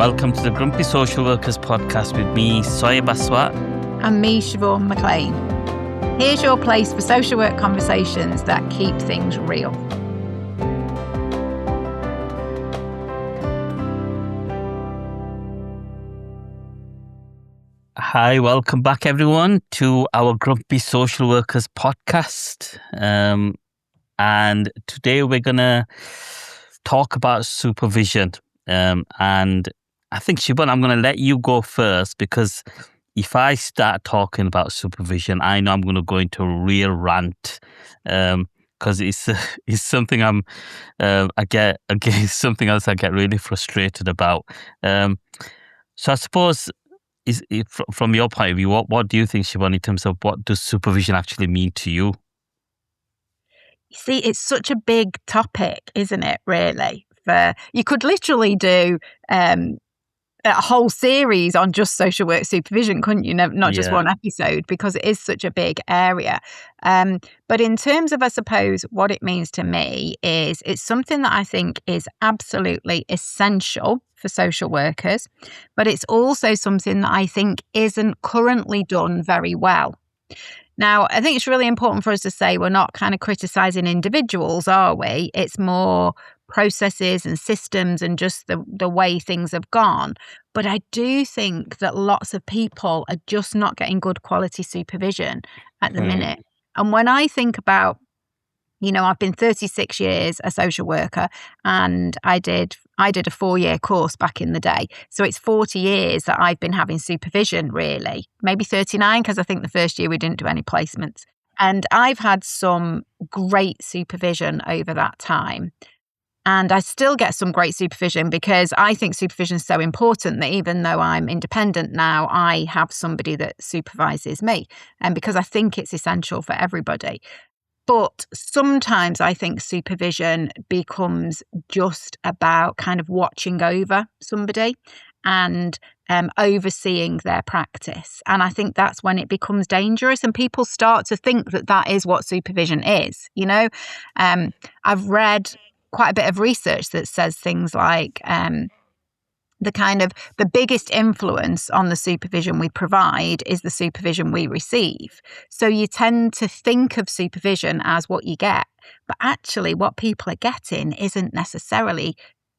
Welcome to the Grumpy Social Workers podcast with me, Soyeb and me, Siobhan McLean. Here's your place for social work conversations that keep things real. Hi, welcome back everyone to our Grumpy Social Workers podcast. And today we're going to talk about supervision. And I think, Siobhan, I'm going to let you go first, because if I start talking about supervision, I know I'm going to go into a real rant, because it's something it's something else I get really frustrated about. So I suppose, from your point of view, what do you think, Siobhan, in terms of what does supervision actually mean to you? You see, it's such a big topic, isn't it, really? You could literally do a whole series on just social work supervision, couldn't you? Not just one episode, because it is such a big area. But in terms of, I suppose, what it means to me is it's something that I think is absolutely essential for social workers, but it's also something that I think isn't currently done very well. Now, I think it's really important for us to say we're not kind of criticising individuals, are we? It's more processes and systems and just the way things have gone. But I do think that lots of people are just not getting good quality supervision at the minute. And when I think about, I've been 36 years a social worker, and I did a 4-year course back in the day. So it's 40 years that I've been having supervision, really. Maybe 39, because I think the first year we didn't do any placements. And I've had some great supervision over that time. And I still get some great supervision, because I think supervision is so important that even though I'm independent now, I have somebody that supervises me, and because I think it's essential for everybody. But sometimes I think supervision becomes just about kind of watching over somebody and overseeing their practice. And I think that's when it becomes dangerous, and people start to think that that is what supervision is. I've read quite a bit of research that says things like the biggest influence on the supervision we provide is the supervision we receive. So you tend to think of supervision as what you get, but actually what people are getting isn't necessarily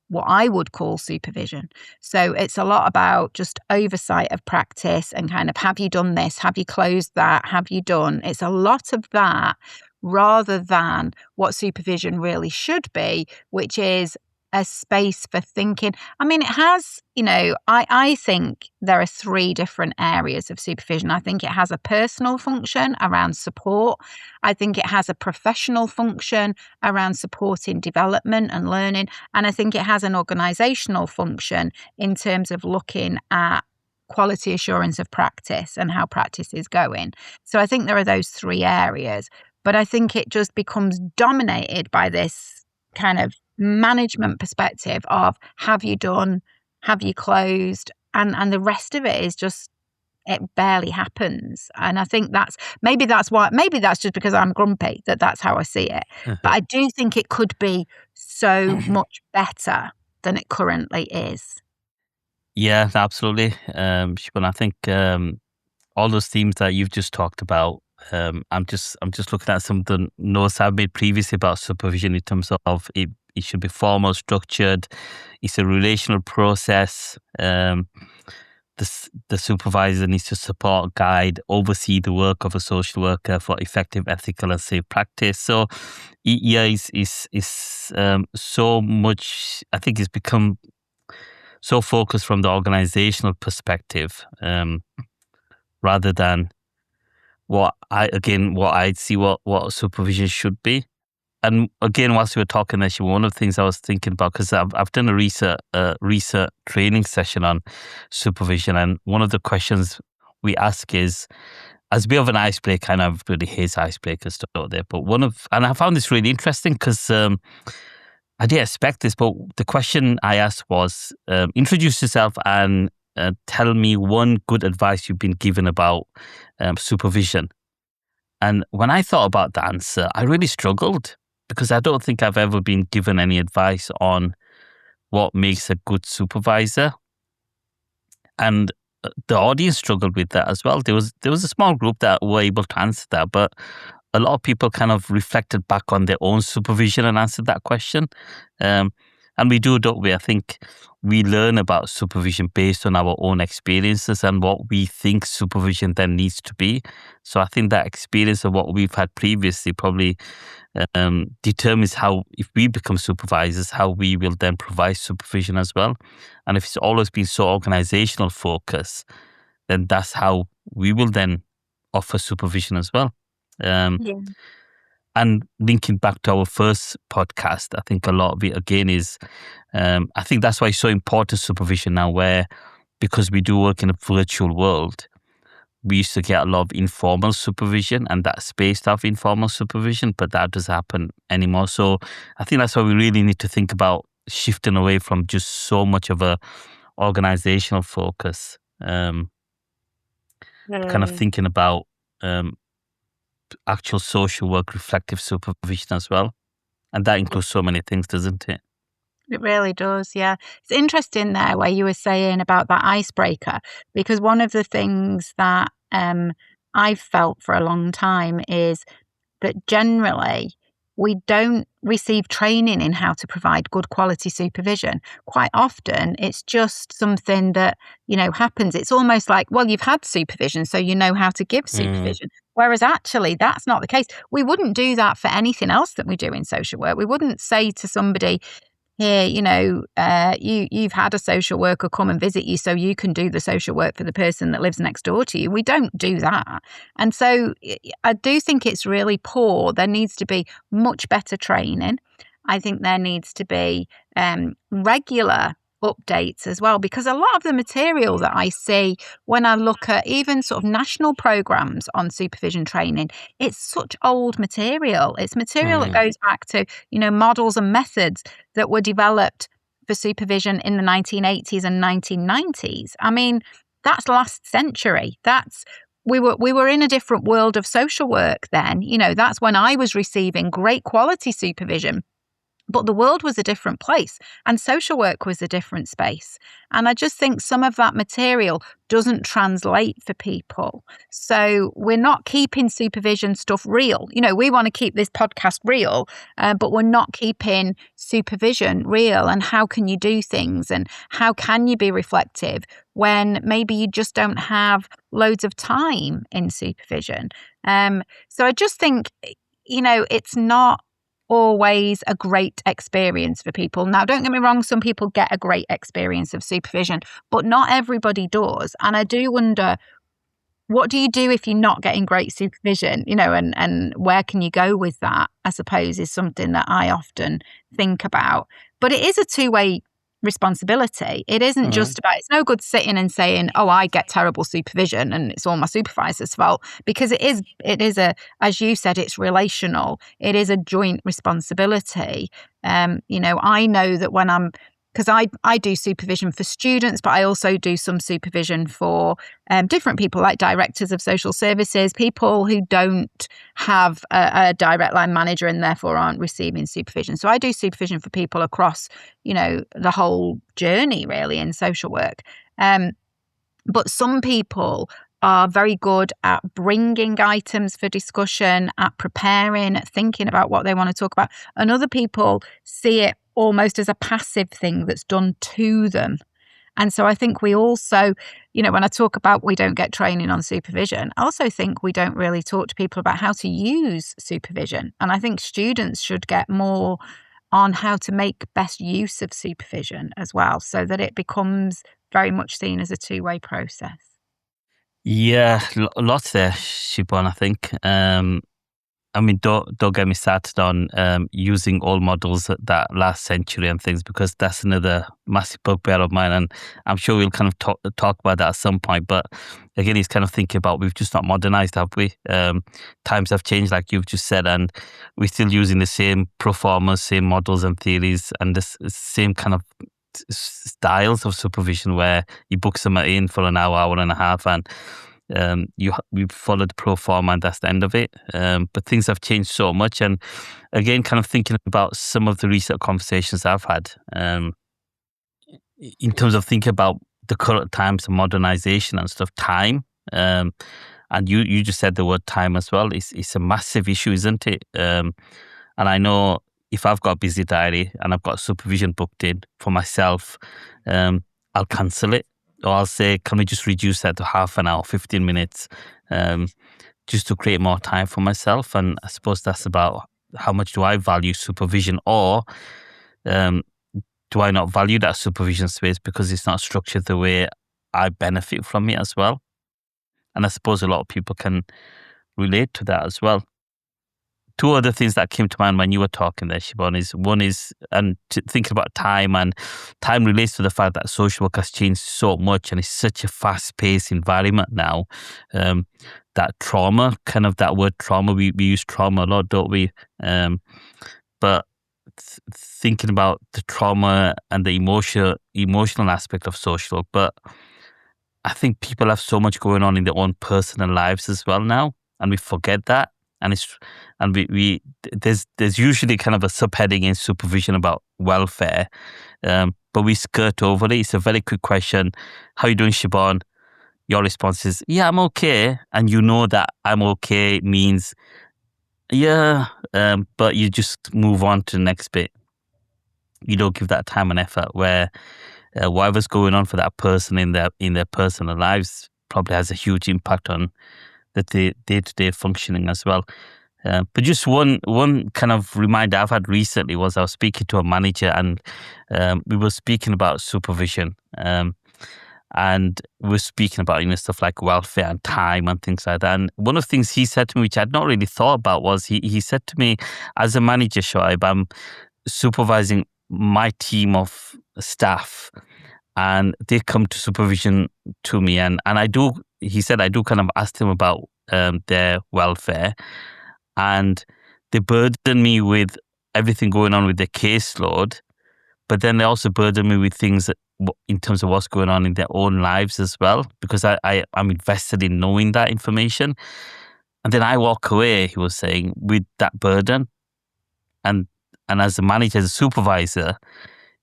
what I would call supervision. So it's a lot about just oversight of practice and kind of, have you done this? Have you closed that? Have you done? It's a lot of that, rather than what supervision really should be, which is a space for thinking. I mean, it has, I think there are 3 different areas of supervision. I think it has a personal function around support. I think it has a professional function around supporting development and learning. And I think it has an organisational function in terms of looking at quality assurance of practice and how practice is going. So I think there are those 3 areas. But I think it just becomes dominated by this kind of management perspective of, have you done, have you closed, and the rest of it is just, it barely happens. And I think maybe that's just because I'm grumpy that's how I see it. But I do think it could be so much better than it currently is. Yeah, absolutely. Siobhan, I think all those themes that you've just talked about, I'm just looking at some of the notes I've made previously about supervision in terms of it should be formal, structured. It's a relational process. The supervisor needs to support, guide, oversee the work of a social worker for effective, ethical, and safe practice. So, it's so much. I think it's become so focused from the organizational perspective, rather than what I see what supervision should be. And again, whilst we were talking, actually, one of the things I was thinking about, because I've done a research training session on supervision, and one of the questions we ask is, as a bit of an icebreaker, and everybody hates icebreakers out there, but and I found this really interesting, because I didn't expect this, but the question I asked was, introduce yourself and tell me one good advice you've been given about supervision. And when I thought about the answer, I really struggled, because I don't think I've ever been given any advice on what makes a good supervisor. and the audience struggled with that as well. There was a small group that were able to answer that, but a lot of people kind of reflected back on their own supervision and answered that question. Um, and we do, don't we? I think we learn about supervision based on our own experiences and what we think supervision then needs to be. So I think that experience of what we've had previously probably determines how, if we become supervisors, how we will then provide supervision as well. And if it's always been so organizational focus, then that's how we will then offer supervision as well. Yeah. And linking back to our first podcast, I think a lot of it again is, I think that's why it's so important supervision now, where because we do work in a virtual world, we used to get a lot of informal supervision and that spaced off informal supervision, but that doesn't happen anymore. So I think that's why we really need to think about shifting away from just so much of a organizational focus, kind of thinking about actual social work, reflective supervision as well. And that includes so many things, doesn't it? It really does, yeah. It's interesting there where you were saying about that icebreaker, because one of the things that I've felt for a long time is that generally we don't receive training in how to provide good quality supervision. Quite often it's just something that, happens. It's almost like, well, you've had supervision, so you know how to give supervision. Whereas actually that's not the case. We wouldn't do that for anything else that we do in social work. We wouldn't say to somebody, here, you've had a social worker come and visit you so you can do the social work for the person that lives next door to you. We don't do that. And so I do think it's really poor. There needs to be much better training. I think there needs to be regular updates as well, because a lot of the material that I see when I look at even sort of national programs on supervision training, it's such old material. It's material that goes back to, models and methods that were developed for supervision in the 1980s and 1990s. I mean, that's last century. We were in a different world of social work then. That's when I was receiving great quality supervision. But the world was a different place and social work was a different space. And I just think some of that material doesn't translate for people. So we're not keeping supervision stuff real. We want to keep this podcast real, but we're not keeping supervision real. And how can you do things and how can you be reflective when maybe you just don't have loads of time in supervision? So I just think, it's not always a great experience for people. Now, don't get me wrong, some people get a great experience of supervision, but not everybody does. And I do wonder, what do you do if you're not getting great supervision, and where can you go with that, I suppose, is something that I often think about. But it is a two-way responsibility. It isn't just about, it's no good sitting and saying, oh, I get terrible supervision and it's all my supervisor's fault, because it is as you said, it's relational. It is a joint responsibility. I know that because I do supervision for students, but I also do some supervision for different people, like directors of social services, people who don't have a direct line manager and therefore aren't receiving supervision. So I do supervision for people across, the whole journey really in social work. But some people are very good at bringing items for discussion, at preparing, at thinking about what they want to talk about. And other people see it almost as a passive thing that's done to them. And so I think we also, when I talk about we don't get training on supervision, I also think we don't really talk to people about how to use supervision. And I think students should get more on how to make best use of supervision as well, so that it becomes very much seen as a two-way process. Yeah, lots there, Siobhan, I think. Don't get me started on using old models that last century and things, because that's another massive bugbear of mine, and I'm sure we'll kind of talk about that at some point. But again, he's kind of thinking about, we've just not modernized, have we? Times have changed, like you've just said, and we're still using the same proformas, same models and theories, and the same kind of styles of supervision where you book someone in for an hour and a half, and we followed the pro forma and that's the end of it. But things have changed so much. And again, kind of thinking about some of the recent conversations I've had in terms of thinking about the current times of modernization and stuff, time. And you just said the word time as well. It's a massive issue, isn't it? And I know if I've got a busy diary and I've got supervision booked in for myself, I'll cancel it, or I'll say, can we just reduce that to half an hour, 15 minutes, just to create more time for myself. And I suppose that's about how much do I value supervision, or do I not value that supervision space because it's not structured the way I benefit from it as well? And I suppose a lot of people can relate to that as well. Two other things that came to mind when you were talking there, Siobhan, is one is, and thinking about time, and time relates to the fact that social work has changed so much and it's such a fast-paced environment now. That trauma, kind of that word trauma, we use trauma a lot, don't we? But thinking about the trauma and the emotional aspect of social work, but I think people have so much going on in their own personal lives as well now, and we forget that. And there's usually kind of a subheading in supervision about welfare, but we skirt over it. It's a very quick question. How are you doing, Siobhan? Your response is, yeah, I'm okay. And you know that I'm okay means, yeah, but you just move on to the next bit. You don't give that time and effort where whatever's going on for that person in their personal lives probably has a huge impact on the day-to-day functioning as well. But just one kind of reminder I've had recently was I was speaking to a manager, and we were speaking about supervision, and we were speaking about stuff like welfare and time and things like that. And one of the things he said to me, which I'd not really thought about, was he said to me, as a manager, Soyeb, I'm supervising my team of staff, and they come to supervision to me, and he said I do kind of ask them about their welfare, and they burden me with everything going on with their caseload, but then they also burden me with things in terms of what's going on in their own lives as well, because I'm invested in knowing that information. And then I walk away, he was saying, with that burden. And as a manager, as a supervisor,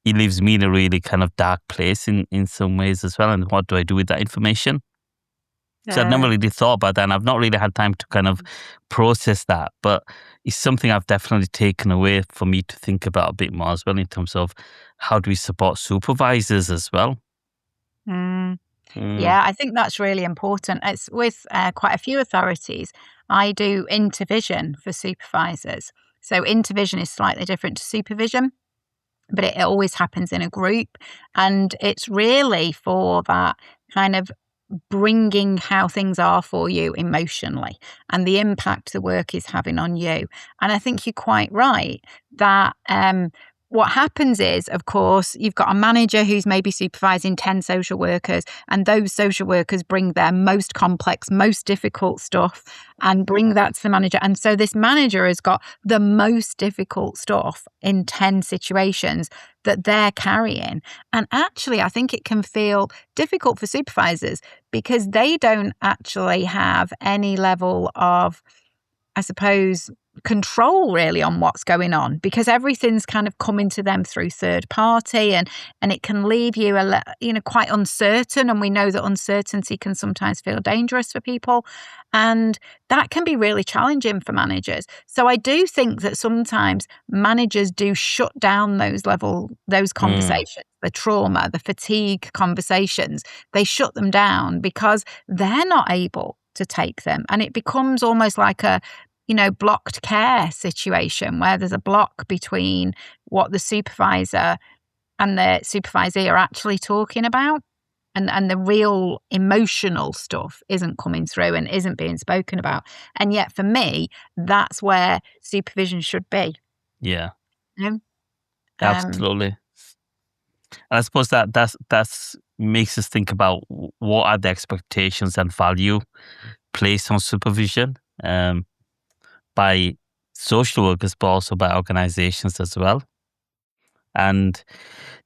it leaves me in a really kind of dark place in some ways as well. And what do I do with that information? So I've never really thought about that, and I've not really had time to kind of process that. But it's something I've definitely taken away for me to think about a bit more as well, in terms of how do we support supervisors as well. Yeah, I think that's really important. It's with quite a few authorities. I do intervision for supervisors. So intervision is slightly different to supervision, but it always happens in a group. And it's really for that kind of bringing how things are for you emotionally and the impact the work is having on you. And I think you're quite right that what happens is, of course, you've got a manager who's maybe supervising 10 social workers, and those social workers bring their most complex, most difficult stuff and bring that to the manager. And so this manager has got the most difficult stuff in 10 situations that they're carrying. And actually, I think it can feel difficult for supervisors because they don't actually have any level of, I suppose, control really on what's going on, because everything's kind of coming to them through third party, and it can leave you quite uncertain. And we know that uncertainty can sometimes feel dangerous for people, and that can be really challenging for managers. So I do think that sometimes managers do shut down those conversations, the trauma, the fatigue conversations. They shut them down because they're not able to take them, and it becomes almost like a blocked care situation where there's a block between what the supervisor and the supervisee are actually talking about, and the real emotional stuff isn't coming through and isn't being spoken about. And yet for me, that's where supervision should be. Yeah. Absolutely. And I suppose that's makes us think about what are the expectations and value placed on supervision by social workers, but also by organizations as well. And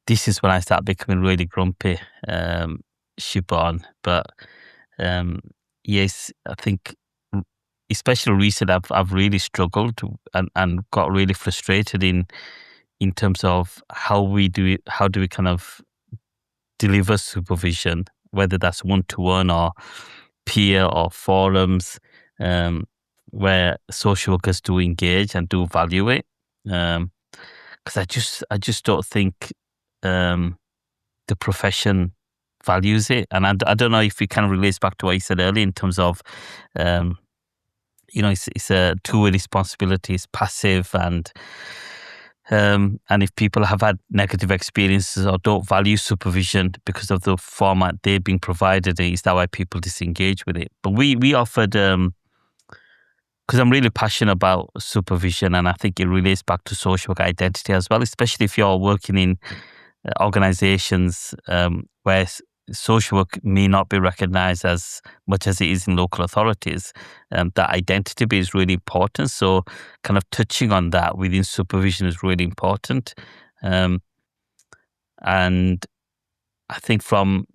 this is when I start becoming really grumpy, Siobhan. But yes, I think especially recently, I've really struggled and got really frustrated in terms of how do we kind of deliver supervision, whether that's one-to-one or peer or forums, where social workers do engage and do value it. Because I just don't think the profession values it. And I don't know if it kind of relates back to what you said earlier in terms of, it's a two-way responsibility. It's passive, and if people have had negative experiences or don't value supervision because of the format they've been provided, is that why people disengage with it? But we offered, because I'm really passionate about supervision, and I think it relates back to social work identity as well, especially if you're working in organizations where social work may not be recognized as much as it is in local authorities. That identity bit is really important. So kind of touching on that within supervision is really important. And I think from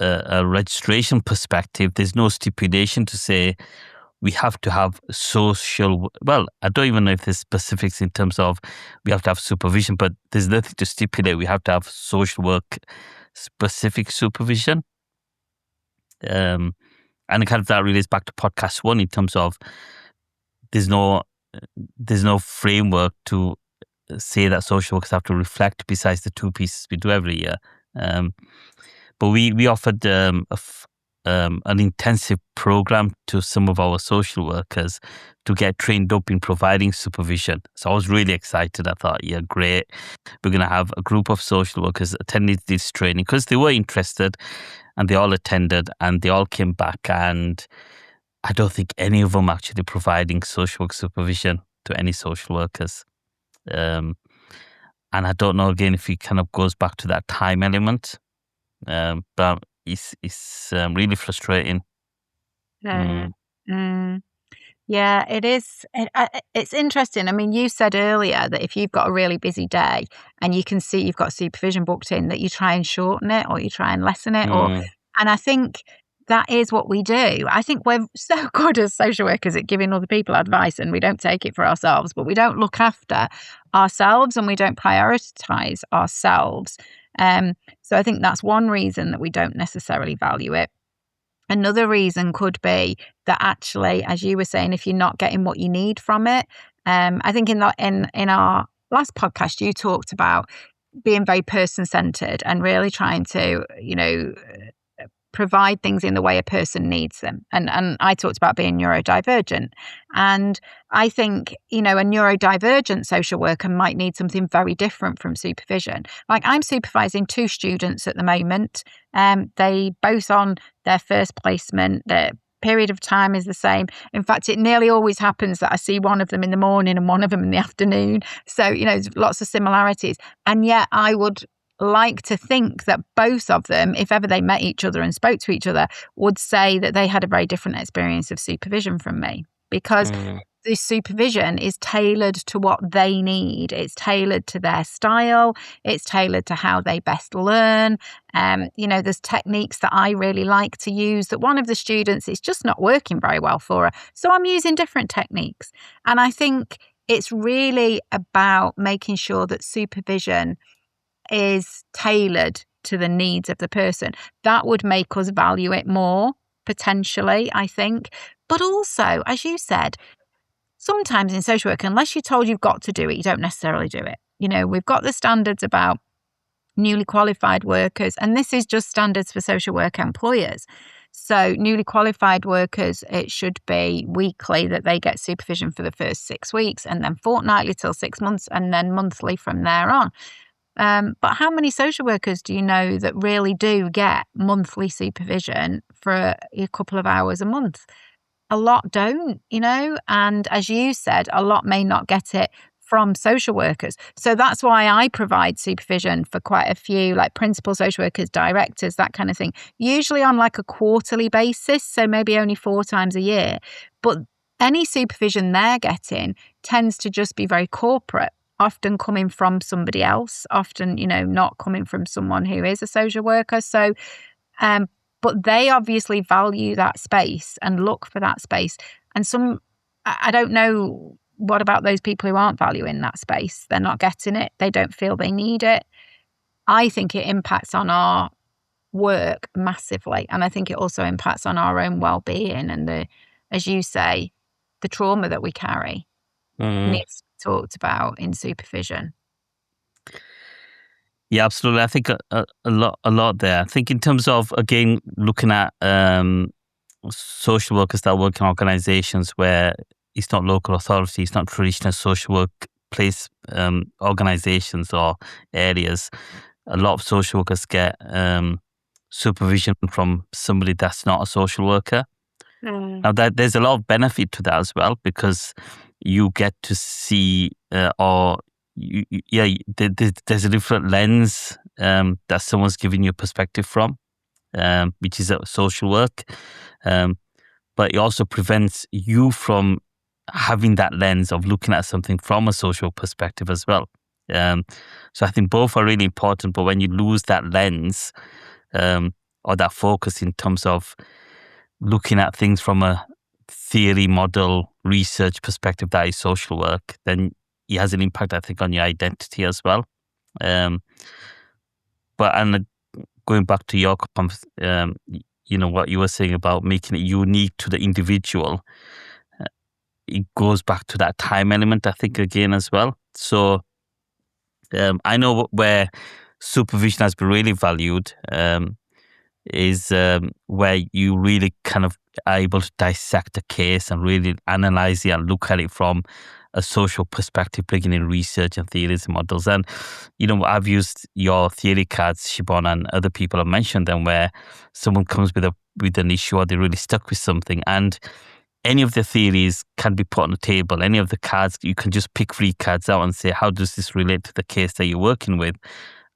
a registration perspective, there's no stipulation to say we have to have social, well, I don't even know if there's specifics in terms of we have to have supervision, but there's nothing to stipulate we have to have social work specific supervision. And kind of that relates back to podcast 1 in terms of there's no framework to say that social workers have to reflect besides the 2 pieces we do every year. But we offered an intensive program to some of our social workers to get trained up in providing supervision. So I was really excited. I thought, yeah, great. We're going to have a group of social workers attending this training because they were interested, and they all attended and they all came back. And I don't think any of them actually providing social work supervision to any social workers. And I don't know, again, if it kind of goes back to that time element. But it's really frustrating. Yeah, it is. It's interesting. I mean, you said earlier that if you've got a really busy day and you can see you've got supervision booked in, that you try and shorten it or you try and lessen it. And I think that is what we do. I think we're so good as social workers at giving other people advice, and we don't take it for ourselves, but we don't look after ourselves and we don't prioritize ourselves. So I think that's one reason that we don't necessarily value it. Another reason could be that actually, as you were saying, if you're not getting what you need from it, I think in our last podcast, you talked about being very person-centered and really trying to, provide things in the way a person needs them. And I talked about being neurodivergent. And I think, a neurodivergent social worker might need something very different from supervision. Like, I'm supervising 2 students at the moment. They both on their first placement. Their period of time is the same. In fact, it nearly always happens that I see one of them in the morning and one of them in the afternoon. So, there's lots of similarities. And yet I would like to think that both of them, if ever they met each other and spoke to each other, would say that they had a very different experience of supervision from me, because the supervision is tailored to what they need. It's tailored to their style. It's tailored to how they best learn. There's techniques that I really like to use that one of the students is just not working very well for her. So I'm using different techniques. And I think it's really about making sure that supervision is tailored to the needs of the person. That would make us value it more, potentially, I think. But also, as you said, sometimes in social work, unless you're told you've got to do it, you don't necessarily do it. We've got the standards about newly qualified workers, and this is just standards for social work employers. So newly qualified workers, it should be weekly that they get supervision for the first 6 weeks, and then fortnightly till 6 months, and then monthly from there on. But how many social workers do you know that really do get monthly supervision for a couple of hours a month? A lot don't, and as you said, a lot may not get it from social workers. So that's why I provide supervision for quite a few, like principal social workers, directors, that kind of thing, usually on like a quarterly basis, so maybe only 4 times a year. But any supervision they're getting tends to just be very corporate, often coming from somebody else, often, not coming from someone who is a social worker. So, but they obviously value that space and look for that space. And I don't know, what about those people who aren't valuing that space? They're not getting it. They don't feel they need it. I think it impacts on our work massively. And I think it also impacts on our own well-being and as you say, the trauma that we carry needs to be talked about in supervision. Yeah, absolutely. I think a lot there. I think in terms of, again, looking at social workers that work in organisations where it's not local authority, it's not traditional social work place organisations or areas. A lot of social workers get supervision from somebody that's not a social worker. Now, there's a lot of benefit to that as well, because you get to see there's a different lens that someone's giving you a perspective from, which is social work. But it also prevents you from having that lens of looking at something from a social perspective as well. So I think both are really important, but when you lose that lens or that focus in terms of looking at things from a theory, model, research perspective that is social work, then it has an impact, I think, on your identity as well. But going back to your what you were saying about making it unique to the individual, it goes back to that time element, I think, again as well. So I know where supervision has been really valued is where you really kind of are able to dissect a case and really analyze it and look at it from a social perspective, bringing in research and theories and models. And, I've used your theory cards, Siobhan, and other people have mentioned them, where someone comes with an issue or they're really stuck with something, and any of the theories can be put on the table. Any of the cards, you can just pick 3 cards out and say, how does this relate to the case that you're working with?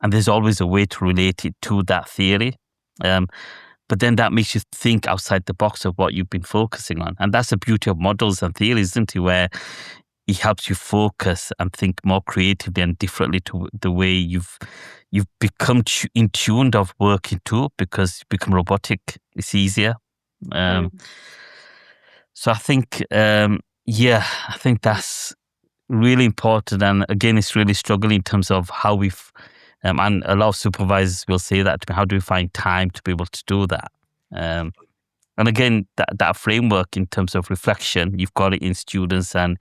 And there's always a way to relate it to that theory. But then that makes you think outside the box of what you've been focusing on. And that's the beauty of models and theories, isn't it? Where it helps you focus and think more creatively and differently to the way you've become in tuned of working to, because you become robotic. It's easier. So I think, I think that's really important. And again, it's really struggling in terms of how we've, and a lot of supervisors will say that to me, how do we find time to be able to do that? And again, that framework in terms of reflection, you've got it in students and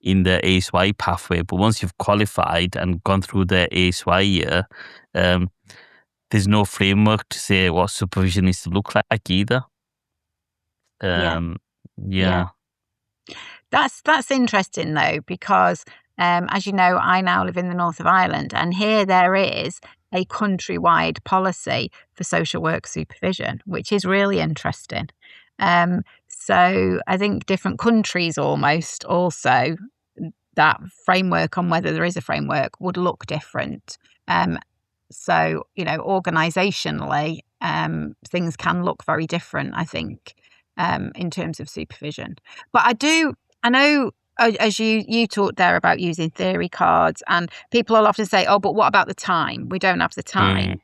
in the ASY pathway. But once you've qualified and gone through the ASY year, there's no framework to say what supervision needs to look like either. Yeah. That's interesting though, because as you know, I now live in the north of Ireland, and here there is a countrywide policy for social work supervision, which is really interesting. So I think different countries almost also, that framework, on whether there is a framework, would look different. So, organisationally, things can look very different, I think, in terms of supervision. But I know, as you talked there about using theory cards, and people will often say, oh, but what about the time? We don't have the time.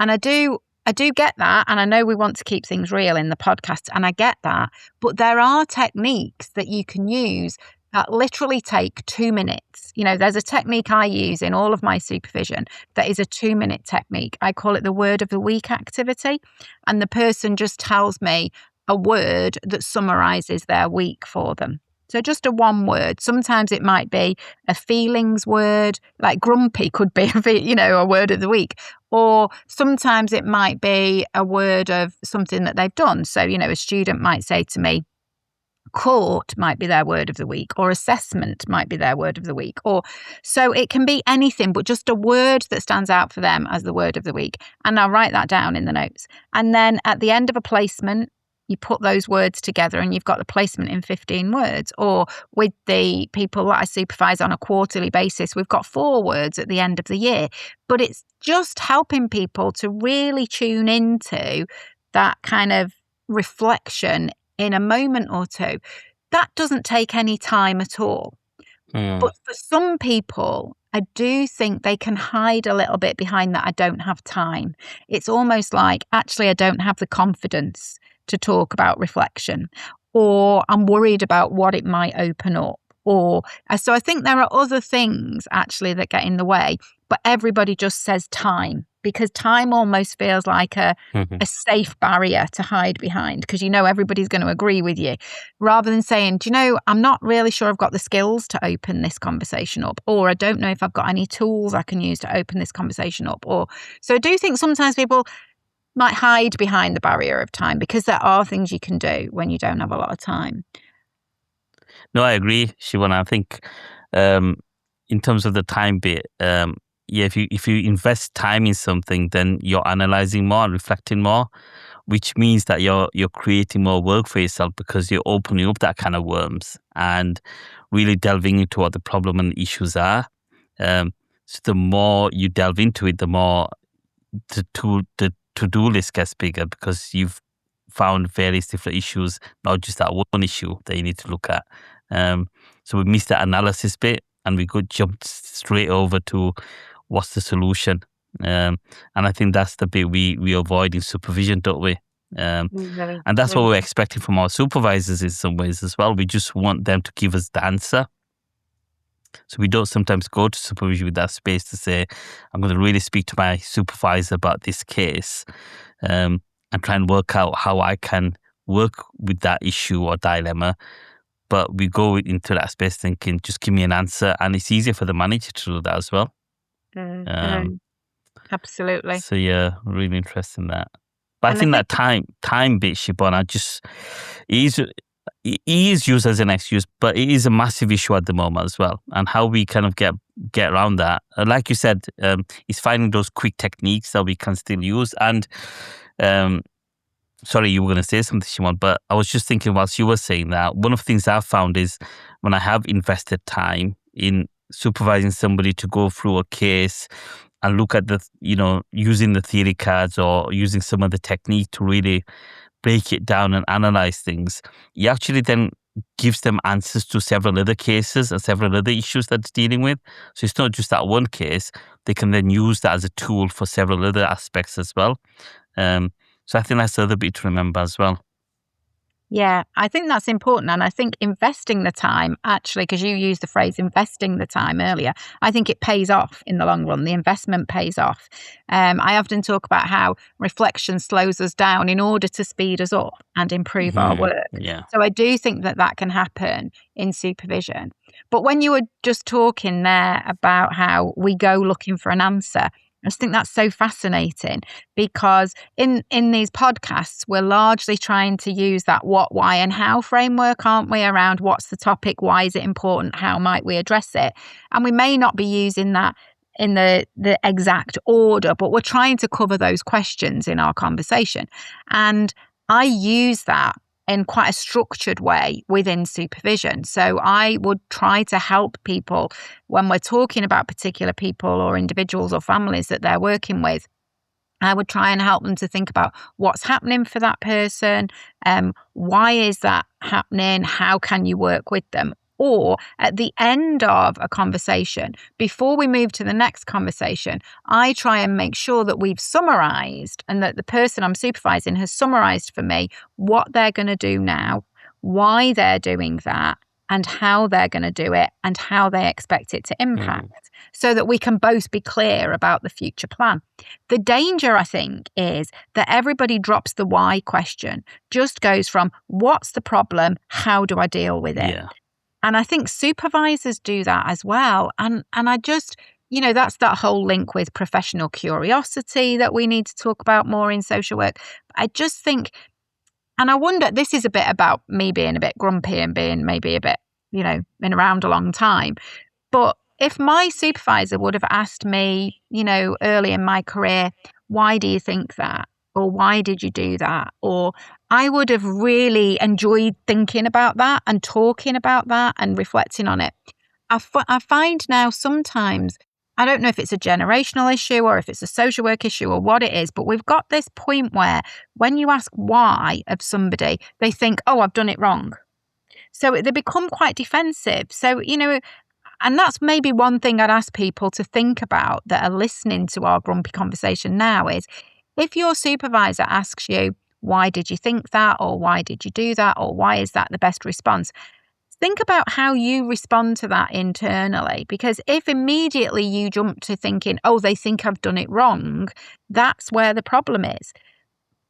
And I do get that. And I know we want to keep things real in the podcast, and I get that. But there are techniques that you can use that literally take 2 minutes. There's a technique I use in all of my supervision that is a 2-minute technique. I call it the word of the week activity. And the person just tells me a word that summarises their week for them. So just a one word. Sometimes it might be a feelings word, like grumpy could be a word of the week. Or sometimes it might be a word of something that they've done. So, a student might say to me, court might be their word of the week, or assessment might be their word of the week. Or so it can be anything, but just a word that stands out for them as the word of the week. And I'll write that down in the notes. And then at the end of a placement, you put those words together and you've got the placement in 15 words. Or with the people that I supervise on a quarterly basis, we've got 4 words at the end of the year. But it's just helping people to really tune into that kind of reflection in a moment or two. That doesn't take any time at all. But for some people, I do think they can hide a little bit behind that I don't have time. It's almost like, actually, I don't have the confidence to talk about reflection, or I'm worried about what it might open up. So I think there are other things actually that get in the way, but everybody just says time. because time almost feels like a Mhm. safe barrier to hide behind, because you know everybody's going to agree with you, rather than saying, do you know, I'm not really sure I've got the skills to open this conversation up, or I don't know if I've got any tools I can use to open this conversation up. Or so I do think sometimes people might hide behind the barrier of time, because there are things you can do when you don't have a lot of time. No, I agree, Siobhan. I think um, in terms of the time bit, yeah, if you invest time in something, then you're analyzing more and reflecting more, which means that you're creating more work for yourself because you're opening up that kind of worms and really delving into what the problem and issues are. Um, so the more you delve into it, the more the to-do list gets bigger because you've found various different issues, not just that one issue that you need to look at. Um, so we missed that analysis bit and we could jump straight over to what's the solution. And I think that's the bit we avoid in supervision, don't we? Um, Really, and that's what really. we're expecting from our supervisors in some ways as well. We just want them to give us the answer. So we don't sometimes go to supervision with that space to say, I'm going to really speak to my supervisor about this case, and try and work out how I can work with that issue or dilemma. But we go into that space thinking, just give me an answer. And it's easier for the manager to do that as well. Mm, Um, absolutely. so yeah, really interested in that. But I And I think think, that time bit, Shibon, it is used as an excuse, but it is a massive issue at the moment as well. And how we kind of get around that, like you said, is finding those quick techniques that we can still use. And um, sorry, you were going to say something, Shimon, but I was just thinking whilst you were saying that, one of the things I've found is when I have invested time in supervising somebody to go through a case and look at using the theory cards or using some of the technique to really break it down and analyze things, he actually then gives them answers to several other cases and several other issues that they're dealing with. So it's not just that one case. They can then use that as a tool for several other aspects as well. Um, so I think that's the other bit to remember as well. yeah, I think that's important. And I think investing the time, actually, because you used the phrase investing the time earlier, I think it pays off in the long run. The investment pays off. I often talk about how reflection slows us down in order to speed us up and improve our work. Yeah. So I do think that that can happen in supervision. But when you were just talking there about how we go looking for an answer, I just think that's so fascinating, because in these podcasts, we're largely trying to use that what, why, and how framework, aren't we? Around what's the topic, why is it important, how might we address it? And we may not be using that in the exact order, but we're trying to cover those questions in our conversation. And I use that in quite a structured way within supervision. So I would try to help people when we're talking about particular people or individuals or families that they're working with. I would try and help them to think about what's happening for that person, why is that happening, how can you work with them? Or at the end of a conversation, before we move to the next conversation, I try and make sure that we've summarised and that the person I'm supervising has summarised for me what they're going to do now, why they're doing that, and how they're going to do it and how they expect it to impact, so that we can both be clear about the future plan. The danger, I think, is that everybody drops the why question, just goes from what's the problem, how do I deal with it? Yeah. And I think supervisors do that as well. And I just, that's that whole link with professional curiosity that we need to talk about more in social work. I just think, and I wonder, this is a bit about me being a bit grumpy and being maybe a bit, been around a long time. But if my supervisor would have asked me, early in my career, why do you think that? Or why did you do that? Or I would have really enjoyed thinking about that and talking about that and reflecting on it. I find now sometimes, I don't know if it's a generational issue or if it's a social work issue or what it is, but we've got this point where when you ask why of somebody, they think, oh, I've done it wrong. So they become quite defensive. So, and that's maybe one thing I'd ask people to think about that are listening to our grumpy conversation now is, if your supervisor asks you, why did you think that? Or why did you do that? Or why is that the best response? think about how you respond to that internally, because if immediately you jump to thinking, oh, they think I've done it wrong, that's where the problem is.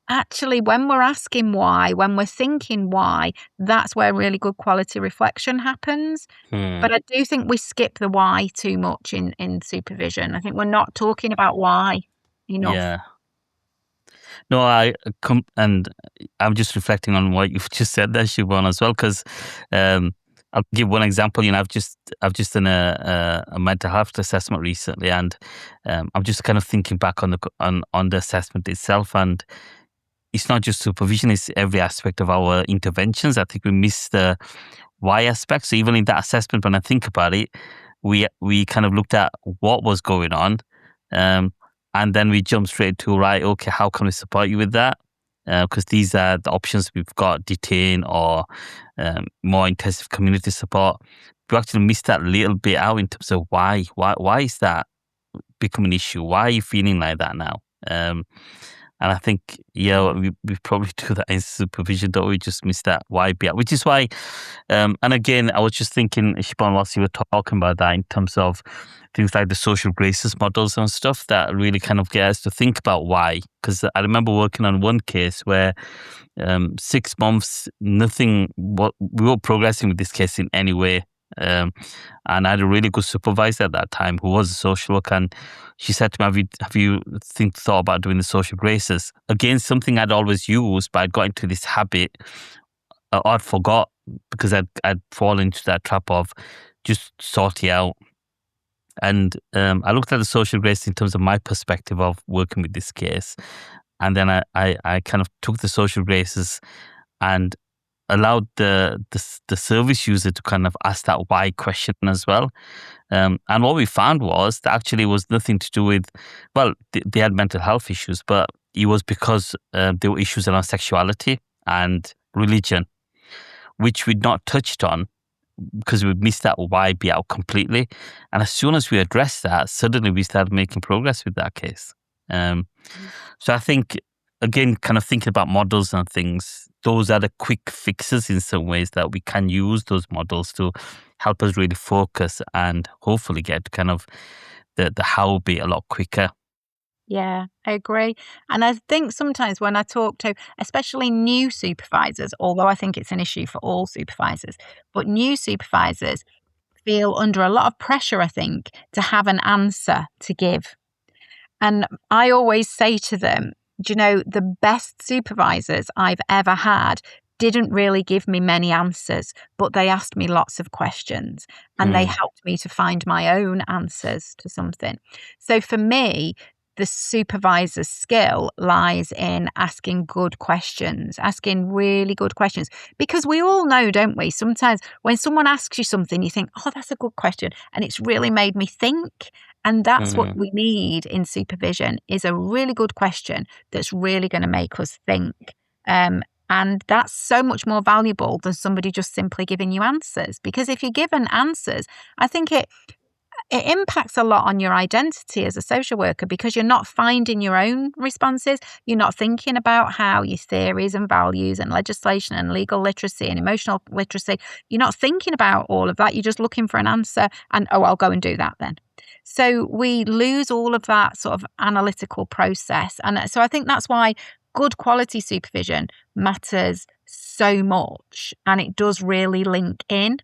Actually, when we're asking why, when we're thinking why, that's where really good quality reflection happens. Hmm. But I do think we skip the why too much in supervision. I think we're not talking about why enough. Yeah. No, and I'm just reflecting on what you've just said there, Siobhan, as well, because I'll give one example. I've just done a mental health assessment recently, and I'm just kind of thinking back on the assessment itself, and it's not just supervision; it's every aspect of our interventions. I think we miss the why aspect. So even in that assessment, when I think about it, we kind of looked at what was going on, um, and then we jumped straight to right. Okay, how can we support you with that? Because these are the options we've got: detain or more intensive community support. We actually missed that little bit out in terms of why. Why is that become an issue? Why are you feeling like that now? And I think, yeah, we probably do that in supervision, don't we? Just miss that why bit, which is why. And again, I was just thinking, Siobhan, whilst you were talking about that, in terms of things like the social graces models and stuff, that really kind of get us to think about why. Because I remember working on one case where 6 months, nothing, we were progressing with this case in any way. And I had a really good supervisor at that time who was a social worker, and she said to me, "Have you thought about doing the social graces?" Again, something I'd always used, but I'd got into this habit, I'd forgot because I'd fallen into that trap of just sorting out. And I looked at the social grace in terms of my perspective of working with this case, and then I kind of took the social graces and allowed the service user to kind of ask that why question as well. And what we found was that actually was nothing to do with, well, they had mental health issues, but it was because there were issues around sexuality and religion, which we'd not touched on because we missed that why be out completely. And as soon as we addressed that, suddenly we started making progress with that case. Um, so I think, again, kind of thinking about models and things, those are the quick fixes in some ways that we can use those models to help us really focus and hopefully get kind of the how bit a lot quicker. Yeah, I agree. And I think sometimes when I talk to, especially new supervisors, although I think it's an issue for all supervisors, but new supervisors feel under a lot of pressure, I think, to have an answer to give. And I always say to them, do you know, the best supervisors I've ever had didn't really give me many answers, but they asked me lots of questions and they Hmm. helped me to find my own answers to something. So for me, the supervisor's skill lies in asking good questions, asking really good questions. Because we all know, don't we? Sometimes when someone asks you something, you think, oh, that's a good question. And it's really made me think. And that's what Hmm. we need in supervision is a really good question that's really going to make us think. And that's so much more valuable than somebody just simply giving you answers. Because if you're given answers, I think it impacts a lot on your identity as a social worker because you're not finding your own responses. You're not thinking about how your theories and values and legislation and legal literacy and emotional literacy, you're not thinking about all of that. You're just looking for an answer and, oh, I'll go and do that then. So we lose all of that sort of analytical process. And so I think that's why good quality supervision matters so much and it does really link in.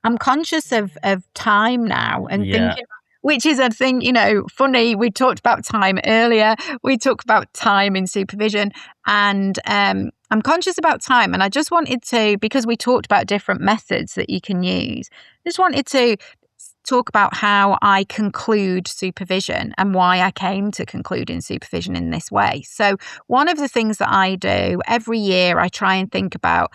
I'm conscious of time now and Yeah. thinking, which is a thing, you know, funny. We talked about time earlier. We talked about time in supervision, and I'm conscious about time. And I just wanted to, because we talked about different methods that you can use, just wanted to talk about how I conclude supervision and why I came to concluding supervision in this way. So, one of the things that I do every year, I try and think about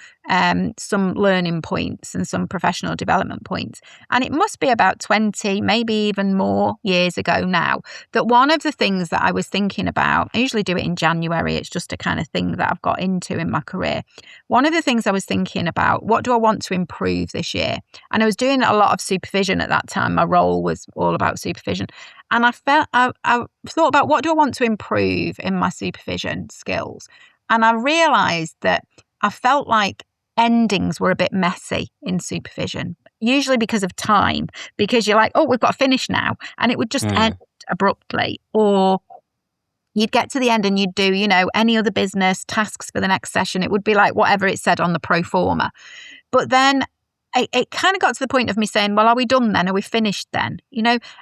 some learning points and some professional development points. And it must be about 20, maybe even more years ago now, that one of the things that I was thinking about, I usually do it in January, it's just a kind of thing that I've got into in my career. One of the things I was thinking about, what do I want to improve this year? And I was doing a lot of supervision at that time. My role was all about supervision. And I thought about what do I want to improve in my supervision skills? And I realized that I felt like endings were a bit messy in supervision, usually because of time, because you're like, oh, we've got to finish now. And it would just end abruptly. Or you'd get to the end and you'd do, any other business tasks for the next session. It would be like whatever it said on the pro forma. But then it kind of got to the point of me saying, well, are we done then? Are we finished then?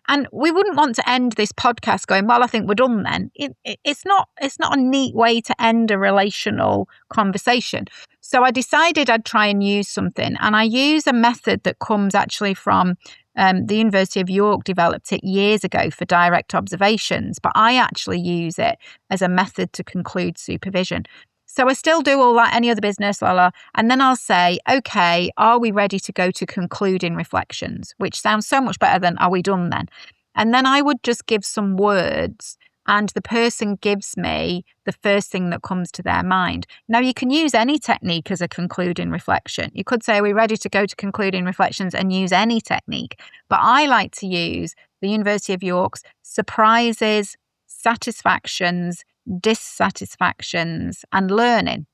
And we wouldn't want to end this podcast going, well, I think we're done then. It's not a neat way to end a relational conversation. So I decided I'd try and use something. And I use a method that comes actually from the University of York, developed it years ago for direct observations. But I actually use it as a method to conclude supervision. So I still do all that, any other business, and then I'll say, okay, are we ready to go to concluding reflections? Which sounds so much better than are we done then? And then I would just give some words and the person gives me the first thing that comes to their mind. Now, you can use any technique as a concluding reflection. You could say, are we ready to go to concluding reflections, and use any technique? But I like to use the University of York's surprises, satisfactions, dissatisfactions, and learning.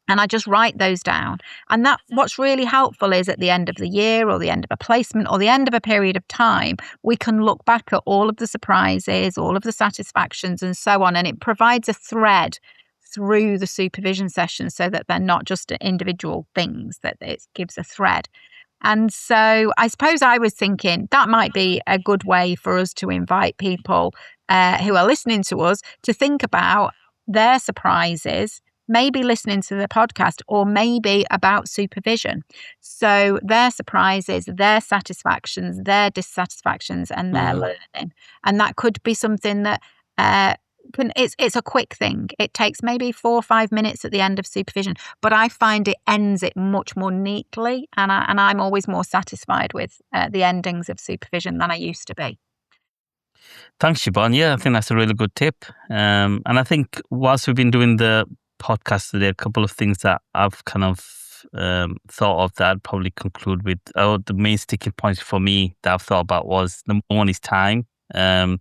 And I just write those down. And what's really helpful is at the end of the year or the end of a placement or the end of a period of time, we can look back at all of the surprises, all of the satisfactions and so on. And it provides a thread through the supervision sessions so that they're not just individual things, that it gives a thread. And so I suppose I was thinking that might be a good way for us to invite people who are listening to us to think about their surprises, maybe listening to the podcast, or maybe about supervision. So their surprises, their satisfactions, their dissatisfactions, and their learning. And that could be something that it's a quick thing. It takes maybe 4 or 5 minutes at the end of supervision, but I find it ends it much more neatly, and I'm always more satisfied with the endings of supervision than I used to be. Thanks, Siobhan. Yeah, I think that's a really good tip. And I think whilst we've been doing the podcast today, a couple of things that I've kind of thought of that I'd probably conclude with, the main sticking points for me that I've thought about was, number one is time. And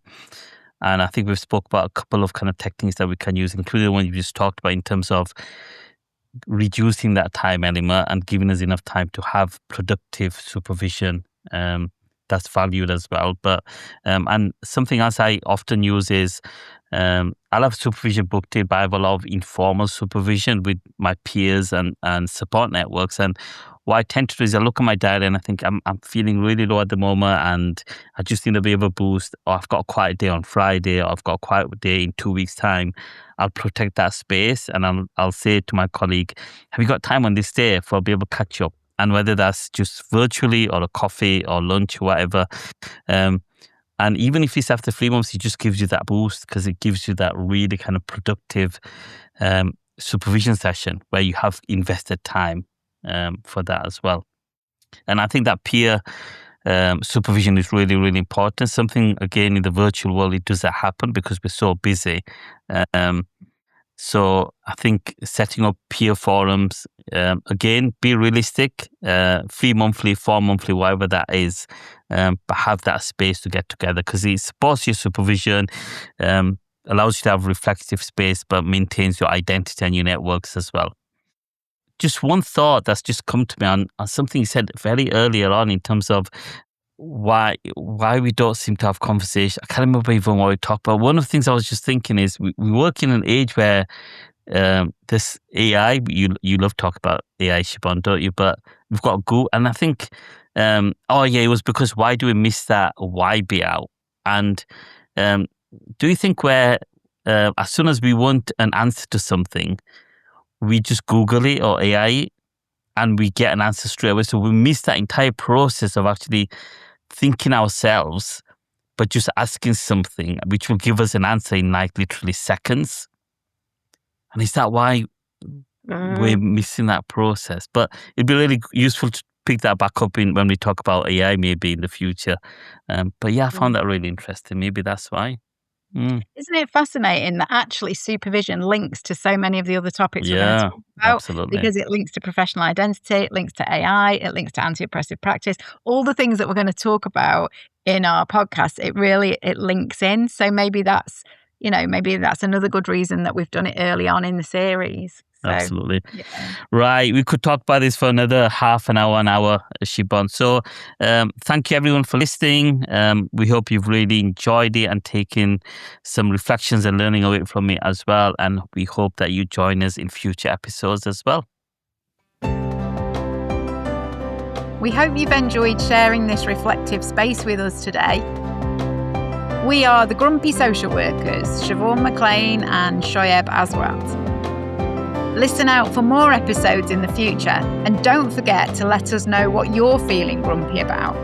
I think we've spoke about a couple of kind of techniques that we can use, including the one you just talked about in terms of reducing that time element and giving us enough time to have productive supervision that's valued as well. But and something else I often use is I'll have supervision booked in, but I have a lot of informal supervision with my peers and support networks. And what I tend to do is I look at my diary and I think I'm feeling really low at the moment and I just need a bit of a boost, or I've got a quiet day on Friday, or I've got a quiet day in 2 weeks' time. I'll protect that space and I'll say to my colleague, have you got time on this day for I'll be able to catch up? And whether that's just virtually or a coffee or lunch or whatever. And even if it's after 3 months, it just gives you that boost because it gives you that really kind of productive supervision session where you have invested time for that as well. And I think that peer supervision is really, really important. Something, again, in the virtual world, it doesn't happen because we're so busy. So I think setting up peer forums, again, be realistic, 3 monthly, 4 monthly, whatever that is, but have that space to get together because it supports your supervision, allows you to have reflective space, but maintains your identity and your networks as well. Just one thought that's just come to me on something you said very earlier on in terms of why we don't seem to have conversation. I can't remember even what we talked about. One of the things I was just thinking is we work in an age where this AI, you love talk about AI, Siobhan, don't you? But we've got Google, and I think, it was because why do we miss that why bit out? And do you think where as soon as we want an answer to something, we just Google it or AI it, and we get an answer straight away? So we miss that entire process of actually thinking ourselves, but just asking something which will give us an answer in like literally seconds. And is that why we're missing that process? But it'd be really useful to pick that back up when we talk about AI maybe in the future. But yeah, I found that really interesting. Maybe that's why. Isn't it fascinating that actually supervision links to so many of the other topics we're going to talk about? Absolutely. Because it links to professional identity, it links to AI, it links to anti-oppressive practice, all the things that we're going to talk about in our podcast, it links in. So maybe that's another good reason that we've done it early on in the series. So, Absolutely. yeah. Right. We could talk about this for another half an hour, Siobhan. So thank you everyone for listening. We hope you've really enjoyed it and taken some reflections and learning away from it as well. And we hope that you join us in future episodes as well. We hope you've enjoyed sharing this reflective space with us today. We are the Grumpy Social Workers, Siobhan McLean and Soyeb Aswat. Listen out for more episodes in the future, and don't forget to let us know what you're feeling grumpy about.